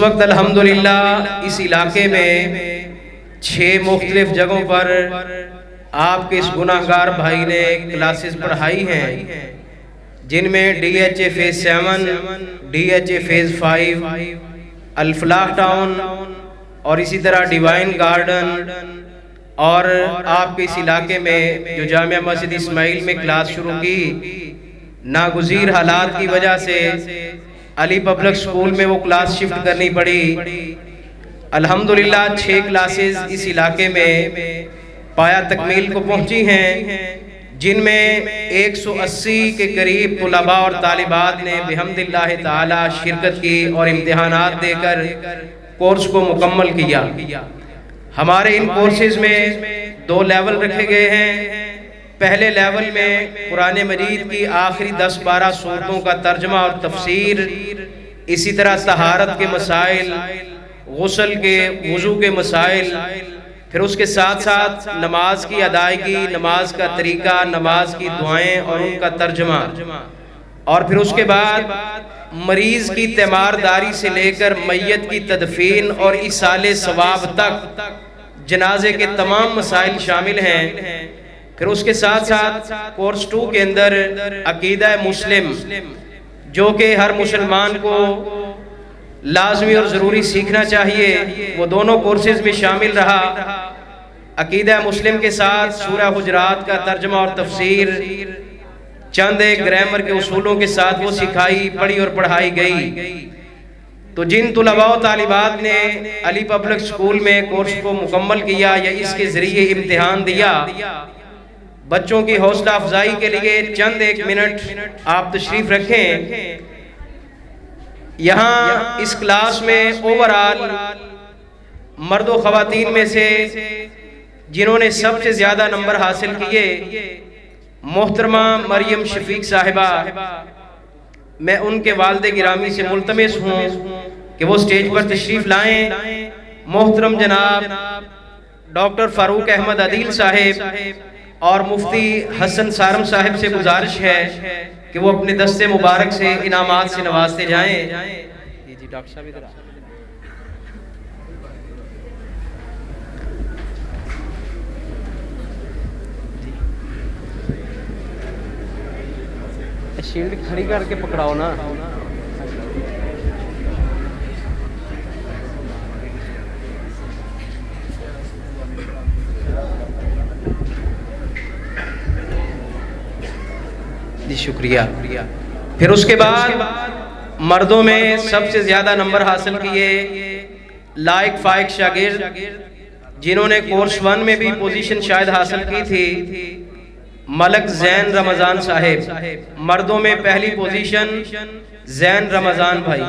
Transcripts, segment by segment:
वक्त अल्हम्दुलिल्लाह इस इलाके में 6 मुख्तलिफ जगहों पर आपके इस गुनाहगार भाई ने क्लासेस पढ़ाई हैं, जिनमें DHA phase 7, DHA phase 5, Al-Falah town और इसी तरह डिवाइन गार्डन और आपके इस इलाके में जो जामिया मस्जिद इस्माइल में क्लास शुरू की, नागुज़ीर हालात की वजह से अली पब्लिक स्कूल में वो क्लास शिफ्ट करनी पड़ी। अल्हम्दुलिल्लाह 6 क्लासेस इस इलाके में पाया तकमील को पहुंची हैं, जिनमें 180 के करीब तुलबा और तालिबात ने बिहम्दिल्लाह ताला शिरकत की और इम्तिहानात देकर कोर्स को मुकम्मल किया। हमारे इन कोर्सेज में 2 लेवल रखे गए हैं। पहले लेवल में कुरान मजीद की आखिरी 10-12 सूरतों का तर्जमा और तफसीर, इसी तरह तहारत के मसाइल, गुस्ल के वज़ू के मसाइल, फिर उसके साथ साथ नमाज की अदायगी, नमाज का तरीका, नमाज की दुआएं और उनका तर्जमा, और फिर उसके बाद मरीज़ की तीमारदारी से लेकर मैयत की तदफीन और इसाले सवाब तक जनाजे के तमाम मसाइल शामिल हैं। फिर उसके साथ साथ कोर्स 2 के अंदर अकीदा मुस्लिम, जो कि हर मुसलमान को लाजमी और ज़रूरी सीखना चाहिए, वो दोनों कोर्सेज में शामिल रहा। अकीदा मुस्लिम के साथ सूरह हुजरात का तर्जमा और तफसीर, चंद एक ग्रामर के उसूलों के साथ वो सिखाई, पढ़ी और पढ़ाई गई। तो जिन तुलबा व तालिबात ने अली पब्लिक स्कूल में कोर्स को मुकम्मल किया या इसके ज़रिए इम्तिहान दिया, बच्चों की हौसला अफजाई के लिए चंद एक मिनट आप तशरीफ रखें। यहाँ इस क्लास में ओवरऑल मर्द व ख़वातीन में से जिन्होंने सबसे ज़्यादा नंबर हासिल किए, मोहतरमा मरियम शफीक साहिबा, मैं उनके वालिद गिरामी से मुल्तमिस हूँ कि वो स्टेज पर तशरीफ़ लाएँ। मोहतरम जनाब डॉक्टर फ़ारूक अहमद अदील साहिब और मुफ्ती हसन सारम साहिब से गुजारिश है कि वो अपने दस्ते मुबारक से इनामात से नवाजते जाएं। जी डॉक्टर साहब इधर शील्ड खड़ी करके पकड़ाओ ना। जी शुक्रिया। फिर उसके बाद मर्दों में सबसे ज्यादा नंबर हासिल किए लायक फाइक शागिर्द, जिन्होंने कोर्स 1 में भी पोजीशन शायद हासिल की थी, मलक जैन रमजान साहिब। मर्दों में पहली पोजीशन जैन रमजान भाई।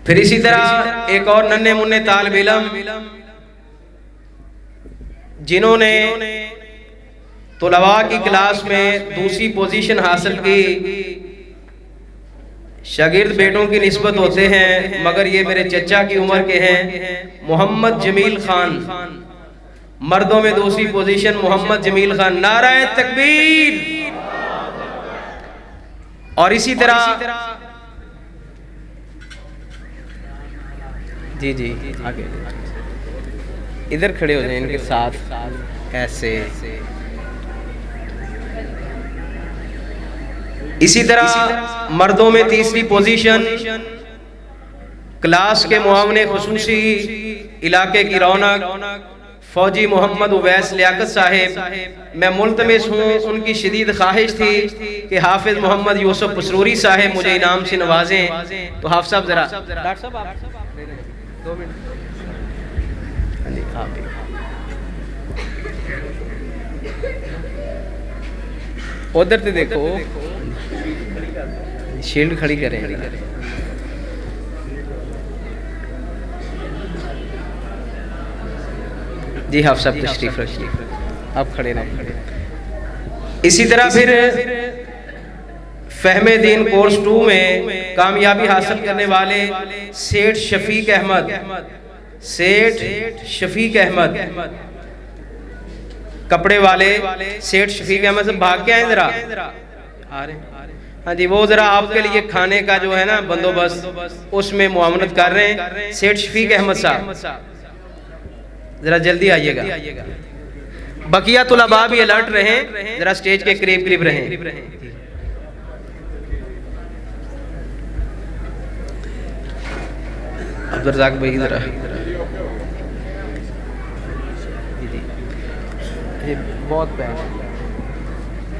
फिर इसी तरह एक और नन्हे मुन्ने तालिब इल्म जिन्होंने तुलबा की क्लास में दूसरी पोजीशन हासिल की। शागिर्द बेटों की निस्बत होते हैं, मगर ये मेरे चचा की उम्र के हैं, मोहम्मद जमील खान। मर्दों में दूसरी पोजीशन मोहम्मद जमील खान। नाराए तकबीर। और इसी तरह जी जी आगे इधर खड़े हो जाए इनके साथ ऐसे। इसी तरह मर्दों में तीसरी पोजीशन क्लास के मुआवने खुसूसी इलाके की रौनक फौजी मोहम्मद उवैस लियाकत साहिब। मैं मुल्तमिस हूँ, उनकी शदीद ख्वाहिश थी कि हाफिज मोहम्मद यूसुफ पसरूरी साहिब मुझे इनाम से नवाजें। तो हाफिज साहब जरा डॉक्टर साहब आप 2 मिनट उधर से देखो, शील्ड खड़ी करें। जी हाफ साहब तशरीफ रखिए, आप खड़े रहें। इसी तरह फिर फहमे दीन कोर्स 2 में कामयाबी हासिल करने वाले सेठ शफीक अहमद कपड़े वाले सेठ शफीक अहमद से भाग के आए जरा आ रहे। हाँ जी, वो जरा आपके लिए खाने का जो है ना बंदोबस्त उसमें मुआवनत कर रहे हैं सेठ शफीक अहमद साहब, जरा जल्दी आइएगा। बकिया तुलबा भी अलर्ट रहें, जरा स्टेज के करीब करीब रहें। अब्दुल रज़ाक भाई जरा बहुत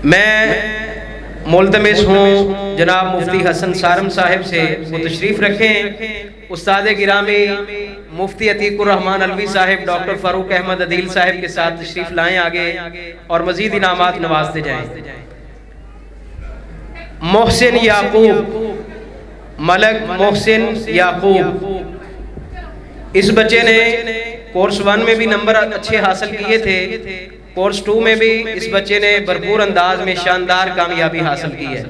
मैं मुल्तमिस हूँ जनाब मुफ्ती हसन सारम साहिब से वो तशरीफ़ रखें। उस्ताद गिरामी मुफ्ती अतीकुर रहमान अलवी साहिब डॉक्टर फ़ारूक अहमद अदील साहिब के साथ तशरीफ़ लाएं आगे और मज़ीद इनामात नवाजते जाएं। मोहसिन याकूब, मलक मोहसिन याकूब, इस बच्चे ने कोर्स 1 में भी नंबर अच्छे हासिल किए थे, कोर्स 2 में भी इस बच्चे ने भरपूर अंदाज में शानदार कामयाबी हासिल की है।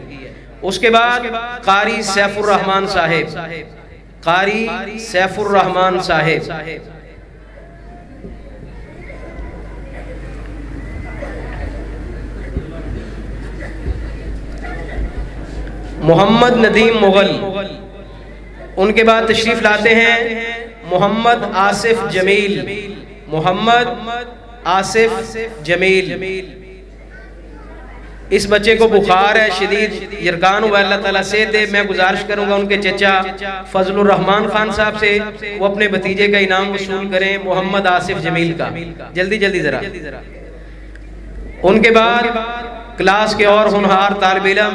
उसके बाद कारी सैफुर रहमान साहिब, कारी सैफुर रहमान साहिब, मोहम्मद नदीम मुगल, उनके बाद तशरीफ लाते हैं मोहम्मद आसिफ जमील, मोहम्मद आसिफ जमील। इस बच्चे को बुखार है शदीद, यरकान हुआ, अल्लाह ताला से दे। मैं गुजारिश करूंगा उनके चचा फजलुर रहमान खान साहब से वो अपने भतीजे का इनाम वसूल करें मोहम्मद आसिफ जमील का, जल्दी जल्दी जरा। उनके बाद क्लास के और होनहार तालिब इल्म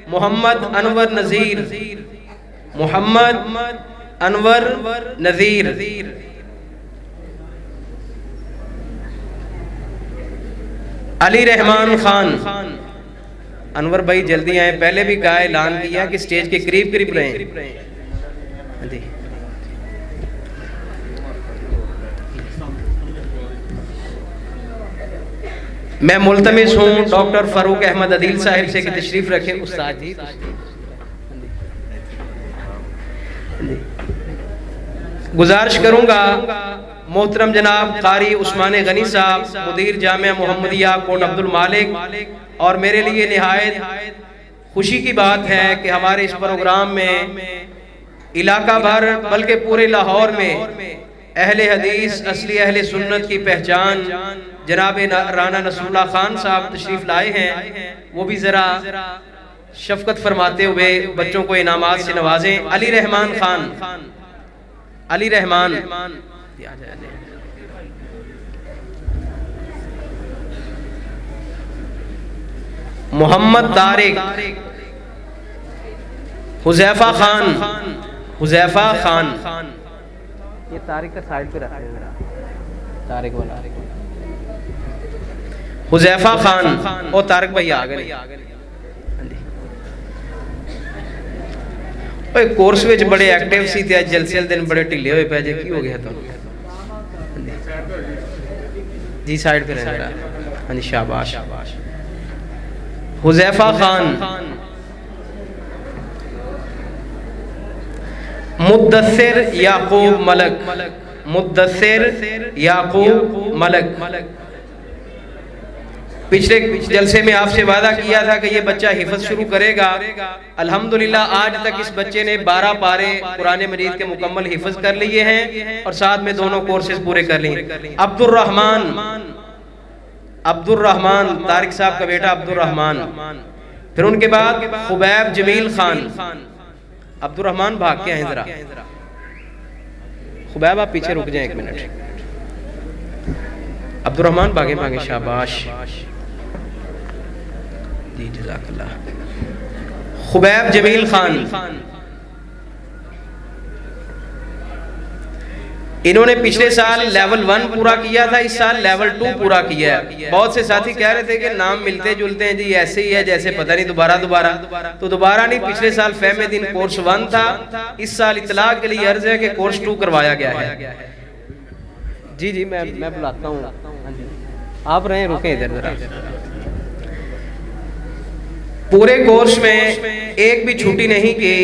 मोहम्मद अनवर नज़ीर, मोहम्मद अनवर नज़ीर। अली रहमान खान, अनवर भाई जल्दी आए, पहले भी कहा ऐलान किया कि स्टेज के करीब करीब रहें। मैं मुल्तमिस हूँ डॉक्टर फ़ारूक अहमद अदील साहिब से कि तशरीफ रखें। उस्ताद जी गुजारिश करूंगा मोहतरम जनाब कारी उस्मान गनी साहब मुदीर जामिया मोहम्मदिया कोट अब्दुल मालिक, और मेरे लिए निहायत खुशी की बात है कि हमारे इस प्रोग्राम में इलाका भर बल्कि पूरे लाहौर में अहले हदीस असली अहले सुन्नत की पहचान जनाब राना नसरुल्लाह खान साहब तशरीफ लाए हैं। वो भी ज़रा शफकत फरमाते हुए बच्चों को इनामात से नवाजें। अली रहमान खान, अली रहमान, मोहम्मद तारिक, हुज़ैफा खान, हुज़ैफा खान, ये तारिक का साइड पे रखा है, तारिक वाला हुज़ैफा खान और तारिक भाई आ गए। कोर्स में बड़े एक्टिव सी थे, जलसे दिन बड़े ढिले हुए पे जे की हो गया तो जी साइड पे रहना। हाँ जी शाबाश। हुज़ैफा खान, मुद्दस्सिर याकूब मलक, मुद्दस्सिर याकूब मलक। पिछले जलसे में आपसे वादा किया था कि ये बच्चा हिफ्ज़ शुरू करेगा। अल्हम्दुलिल्लाह आज तक इस बच्चे ने 12 पारे कुरान मजीद के मुकम्मल हिफ्ज़ कर लिए हैं और साथ में दोनों कोर्सेज पूरे कर लिए। अब्दुल रहमान तारिक साहब का बेटा अब्दुल रहमान। फिर उनके बाद खुबैब जमील खान। अब्दुल रहमान भाग के हैं जरा, खुबैब आप पीछे रुक जाएं 1 मिनट। अब्दुल रहमान भागे भागे, शाबाश जी जज़ाकल्लाह। खुबैब जमील खान, इन्होंने पिछले साल लेवल 1 पूरा किया था, इस साल लेवल 2 पूरा किया है। बहुत से साथी कह रहे थे कि नाम मिलते जुलते हैं जी, ऐसे ही है जैसे पता नहीं दोबारा तो दोबारा नहीं। पिछले साल फहमे दिन कोर्स 1 था, इस साल इतला के लिए अर्ज है कि कोर्स 2 करवाया गया है। जी जी मैं बुलाता हूँ, आप रहे रुके इधर जरा। पूरे कोर्स में एक भी छुट्टी नहीं की,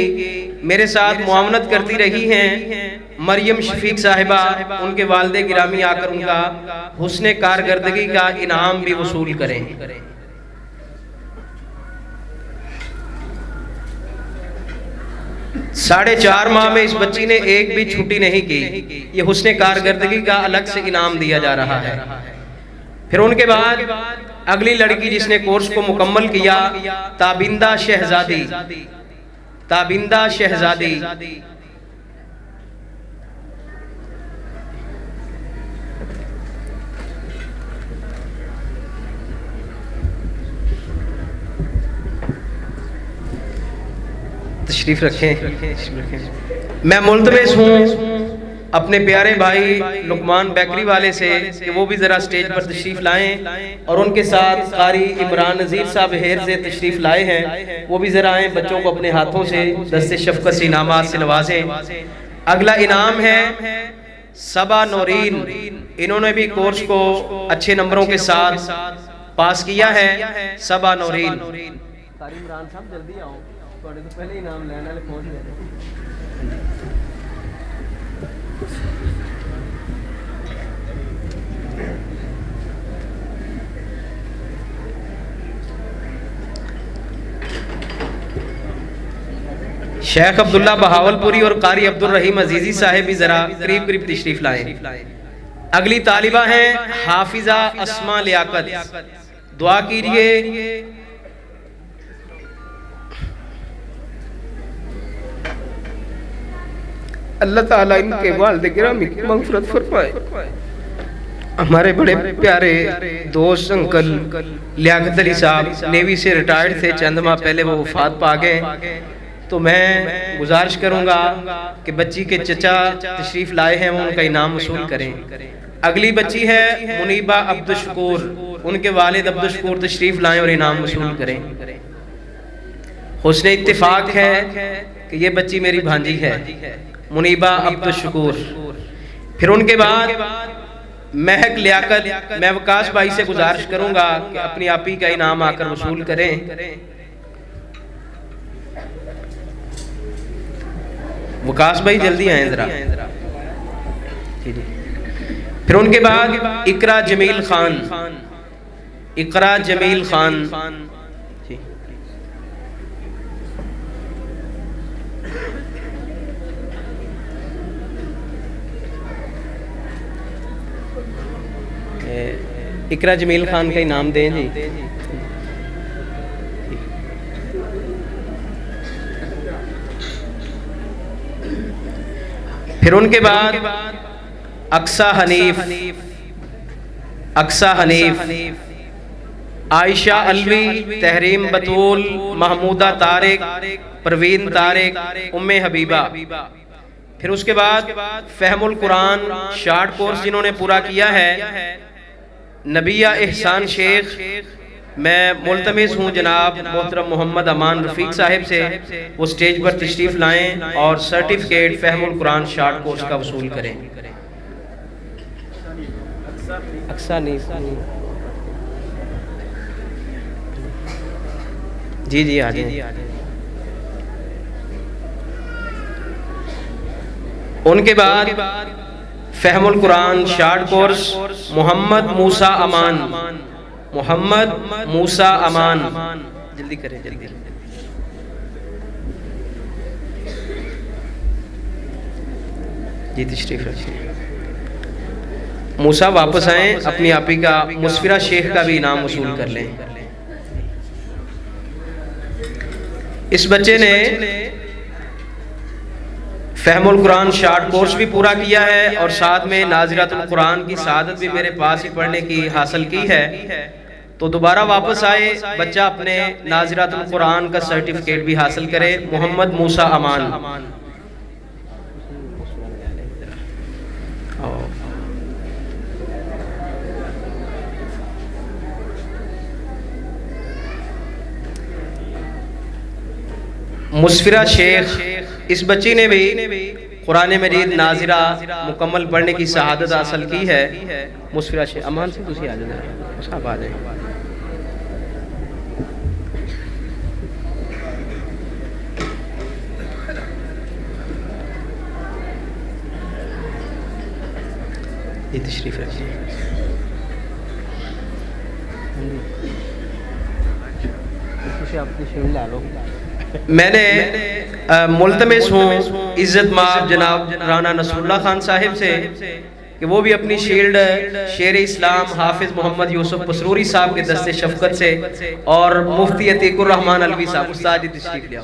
मेरे साथ मुआवनत करती रही हैं मरियम शफीक साहिबा। उनके वालिदे गिरामी आकर उनका हुस्ने कारकर्दगी का इनाम भी वसूल करें। 4.5 माह में इस बच्ची ने एक भी छुट्टी नहीं की। ये हुस्ने कारकर्दगी का अलग से इनाम दिया जा रहा है। फिर उनके बाद अगली लड़की जिसने कोर्स को मुकम्मल किया, ताबिंदा शहजादी। ताबिंदा शहजादी तशरीफ रखें। मैं मुल्तमस हूँ अपने प्यारे भाई लुकमान बेकरी वाले से कि वो भी ज़रा स्टेज पर तशरीफ़ लाएं और उनके साथ कारी इमरान नज़ीर साहब हेर से तशरीफ़ लाए हैं, वो भी ज़रा आएँ, बच्चों को अपने हाथों से दस्ते शफ़क़त से इनामात से नवाजें। अगला इनाम है सबा नौरीन। इन्होंने भी कोर्स को अच्छे नंबरों के साथ पास किया है। सबा नौरीन, इमरान साहब जल्दी आओ, थोड़े तो पहले इनाम लेने वाले पहुंच गए। शेख अब्दुल्ला बहावलपुरी और कारी अब्दुल रहीम अजीजी साहेब भी जरा करीब करीब तशरीफ लाएं। अगली तालिबा हैं हाफिजा अस्मा लियाकत। दुआ कीजिए अल्लाह ताला इनके वालिद गिरामी की मग़फ़िरत फरमाए। हमारे बड़े प्यारे दोस्त अंकल लियाकत अली साहब नेवी से रिटायर्ड थे, चंद माह पहले वो वफात पा गए। तो मैं गुजारिश करूंगा कि बच्ची के चचा तशरीफ लाए हैं, वो उनका इनाम वसूल करें। अगली बच्ची है मुनीबा अब्दुल शकूर, उनके वालिद अब्दुल शकूर तशरीफ लाएं और इनाम वसूल करें। हुस्ने इत्तिफाक है कि ये बच्ची मेरी भांजी है, मुनीबा अब्दुल शकूर। फिर उनके बाद महक लियाकत। मैं वकास भाई से गुजारिश करूंगा कि अपनी आप ही का इनाम आकर वसूल करें। वकास भाई जल्दी आए जरा। फिर उनके बाद इकरा जमील खान। इकरा जमील खान जी। इकरा जमील खान का इनाम दें जी। फिर उनके बाद अक्सा हनीफ। अक्सा हनीफ, आयशा अलवी, तहरीम बतूल, महमूदा तारिक, परवीन तारिक, उम्मे हबीबा। फिर उसके बाद फहमुल कुरान शार्ट कोर्स जिन्होंने पूरा किया है नबिया एहसान शेख। मैं मुल्तमिस हूँ जनाब मोहतरम मोहम्मद अमान रफ़ीक साहिब से वो स्टेज पर तशरीफ़ लाएं और सर्टिफिकेट फहमुल कुरान शार्ट कोर्स का वसूल करें। अक्सा नहीं जी जी आ जाए। उनके बाद फहमुल कुरान शार्ट कोर्स मोहम्मद मूसा अमान। मोहम्मद मूसा अमान, जल्दी करें जल्दी। जी तशरीफ रखिए। मूसा वापस आए, अपनी आपी का मुस्फिरा शेख का भी इनाम वसूल कर लें। इस बच्चे ने फहमुल कुरान शार्ट कोर्स भी पूरा किया है और साथ में नाज़िरातुल कुरान की सआदत भी मेरे पास ही पढ़ने की हासिल की है। तो दोबारा वापस आए, बच्चा अपने नाज़िरातुल कुरान का सर्टिफिकेट भी हासिल करे। मोहम्मद मूसा अमान। मुस्फिरा शेख, इस बच्ची ने भी कुरान मजीद नाजिरा मुकम्मल पढ़ने की शहादत हासिल की है। मुस्फिरा शेख अमान से तुसी आ जाए, साहब आ जाए। ये तशरीफ रखिए। आप तशरीफ ला लो। मैंने मुल्तमिस हूँ इज़्ज़त माब जनाब राना नसरुल्लाह खान साहिब से कि वो भी अपनी शील्ड शेर इस्लाम हाफिज़ मोहम्मद यूसुफ पसरूरी साहब के दस्ते शफ़क़त से और मुफ्ती अतीकुर रहमान अलवी साहब उस्ताद जी तशरीफ़ लिया।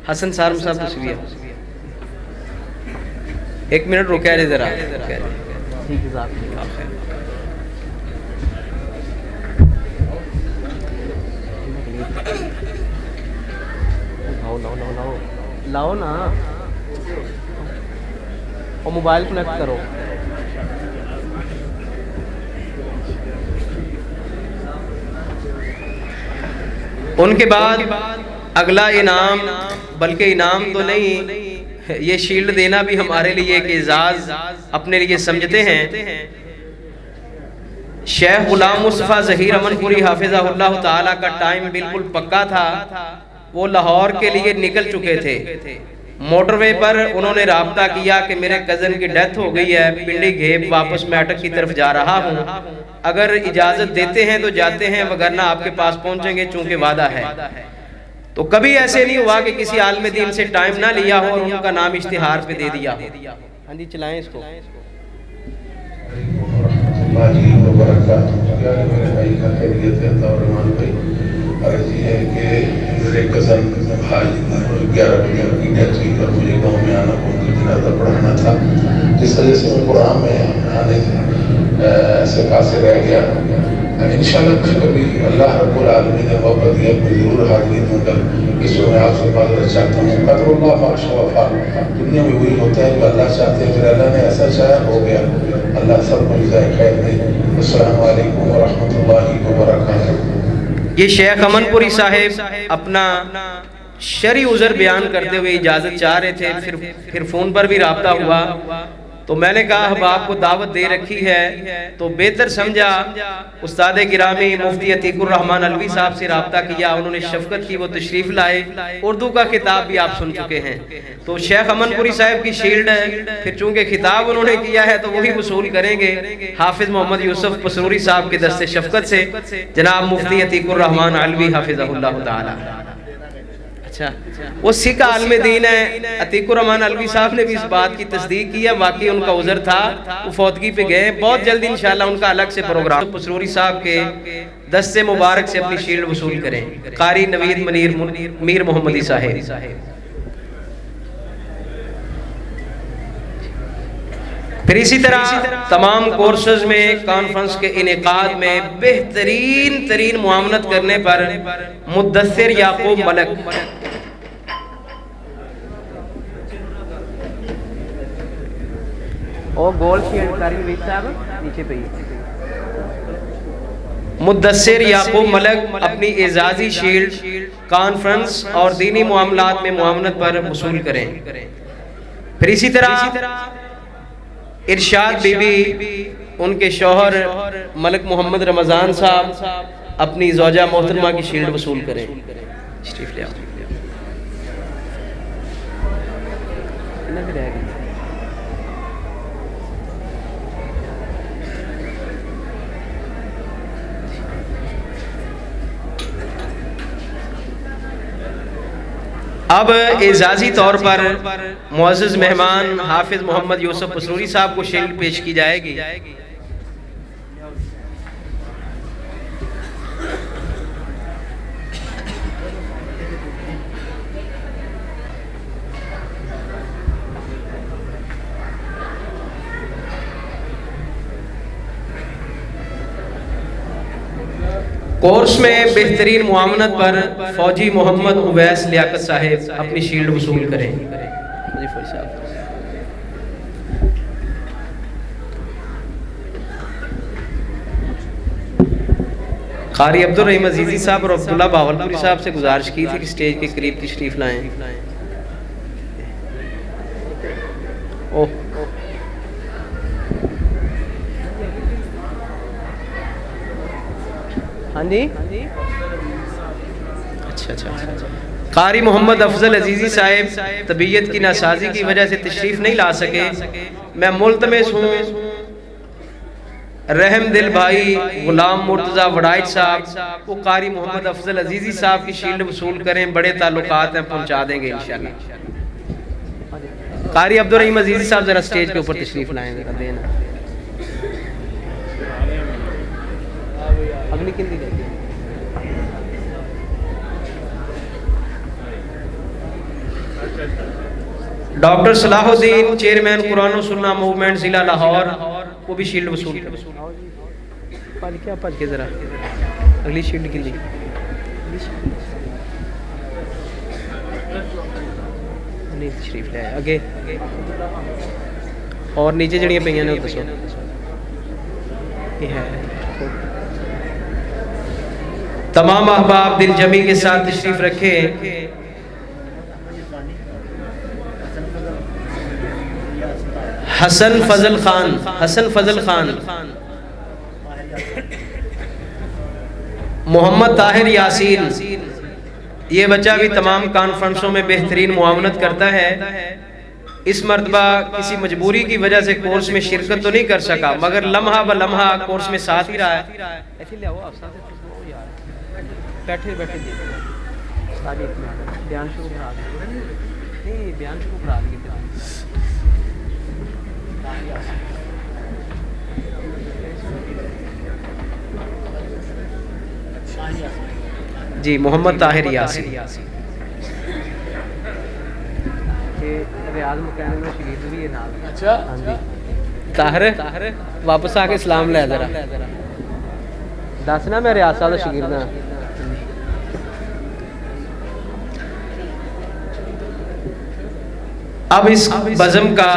हसन सारम साहब तशरीफ़, एक मिनट रुका है ज़रा। लाओ ना और मोबाइल कनेक्ट करो। उनके बाद अगला इनाम, बल्कि इनाम तो नहीं, ये शील्ड देना भी हमारे लिए एक एजाज अपने लिए समझते हैं। शेख गुलाम मुस्तफ़ा ज़हीर अमनपुरी हाफिज़हुल्लाह ताला का टाइम बिल्कुल पक्का था। वो लाहौर के लिए निकल चुके थे। मोटरवे पर उन्होंने राब्ता किया कि मेरे कज़न की डेथ हो गई है, पिंडी घेप वापस मैं अटक की तरफ जा रहा हूँ, अगर इजाज़त देते हैं तो जाते हैं, वगरना आपके पास पहुँचेंगे चूँकि वादा है। तो कभी ऐसे नहीं हुआ कि किसी आलिम दीन से टाइम ना लिया हो और उनका नाम इश्तिहार पे दे दिया हो। हाँ जी, चलाएं इसको। अर्जी है कि मेरे कज़न भाई 11 बजे की डेथ हुई और मुझे गाँव में आना, उनका जनाजा पढ़ाना था, जिस वजह से मैं कुरान में आने से कासिर रह गया। इंशाअल्लाह कभी अल्लाह रब्बुल आलमीन ने मौका दिया मैं ज़रूर हाज़िर दूँगा। इसमें मैं आपसे माज़रत चाहता हूँ। क़दरुल्लाह माशा अल्लाह, दुनिया में वही होता है जो अल्लाह चाहते हैं, फिर अल्लाह ने ऐसा चाहा हो गया। अल्लाह सबको जज़ाए खैर दे। अस्सलामु अलैकुम व रहमतुल्लाहि व बरकातुहू। ये शेख अमनपुरी साहिब अपना शरी उज़र बयान करते हुए इजाज़त चाह रहे थे, फिर फ़ोन पर भी राब्ता हुआ। तो मैंने कहा अब आपको दावत दे रखी है तो बेहतर समझा उस्ताद गिरामी मुफ्ती अतीकुर रहमान अलवी साहब से राब्ता किया। उन्होंने शफ़क़त की, वो तशरीफ़ लाए। उर्दू का खिताब भी आप सुन चुके हैं। तो शेख अमनपुरी साहब की शील्ड है, फिर चूँकि खिताब उन्होंने किया है तो वही वसूल करेंगे हाफिज़ मोहम्मद यूसुफ पसरूरी साहब के दस्ते शफ़क़त से जनाब मुफ्ती अतीकुर रहमान अलवी हाफिज़हुल्लाह ताला। अच्छा, वो सिख आलम दीन है। अतीकुर रहमान अलवी साहब ने भी इस बात की तस्दीक की है, वाकई उनका उज़र था, वो फौतगी पे गए। बहुत जल्द इंशाल्लाह उनका अलग से प्रोग्राम पसरूरी साहब के दस्ते मुबारक से अपनी शील्ड वसूल करें। कारी नवीद मनीर मीर मोहम्मदी साहिब। फिर इसी तरह तमाम कोर्सेज में कॉन्फ्रेंस के इनेकाद में बेहतरीन तरीन मुआवनत करने पर मुद्दस्सिर याकूब मलक और गोल शील्ड कारी साहब नीचे पे मुद्दस्सिर याकूब मलक अपनी एजाजी शील्ड कॉन्फ्रेंस और दीनी मामलात में मुआवनत पर वसूल करें। फिर इसी तरह इरशाद बीबी उनके शौहर मलिक मोहम्मद रमज़ान साहब अपनी ज़ौजा मोहतरमा की शील्ड वसूल करें। अब एजाजी तौर पर मुअज़्ज़ज़ मेहमान हाफिज़ मोहम्मद यूसुफ पसरूरी साहब को शील्ड पेश की जाएगी। कोर्स में बेहतरीन मुआवनत पर फौजी मोहम्मद उवैस लियाकत साहिब अपनी शील्ड वसूल करें। कारी अब्दुल रहीम अजीजी साहब और अब्दुल्ला बावलपुरी साहब से गुजारिश की थी कि स्टेज के करीब तशरीफ लाएं। ओह हाँ जी, अच्छा। कारी मोहम्मद अफजल अजीजी साहिब तबीयत की नासाजी की वजह से तशरीफ नहीं ला सके। मैं मुल्तमिस हूँ रहम दिल भाई गुलाम मुर्तज़ा वड़ाइच साहब वो कारी मोहम्मद अफजल अजीज़ी साहब की शील्ड वसूल करें, बड़े ताल्लुकात हैं, पहुंचा देंगे इंशाल्लाह। कारी अब्दुल रहीम अजीज़ी साहब जरा स्टेज के ऊपर तशरीफ लाएं, जरा देना अगली किंदी देगी। डॉक्टर सलाहुद्दीन चेयरमैन कुरान और सुन्ना मूवमेंट जिला लाहौर, वो भी शील्ड वसूल क्या पढ़ के जरा अगली शील्ड की ली। शरीफ है अगे और नीचे जड़ियां पईयां ने दसो ये है। तमाम अहबाब दिल जमी के साथ तशरीफ रखे। हसन फजल खान, हसन फजल खान, मोहम्मद ताहिर यासीन, ये बच्चा भी तमाम कॉन्फ्रेंसों में बेहतरीन मुआवनत करता है। इस मरतबा किसी मजबूरी की वजह से कोर्स में शिरकत तो नहीं कर सका, मगर लम्हा ब लम्हा कोर्स में साथ ही रहा है। बैठे बैठे बयान शुरू करा नहीं, बयान शुरू करा जी। मोहम्मद ताहिर यासीन रियाज मुकैन में शरीफ भी है नाल। अच्छा हाँ जी। ताहिर वापस आके सलाम ले जरा दस ना मैं रियाज साहब का शकीर ना। अब इस बज़म का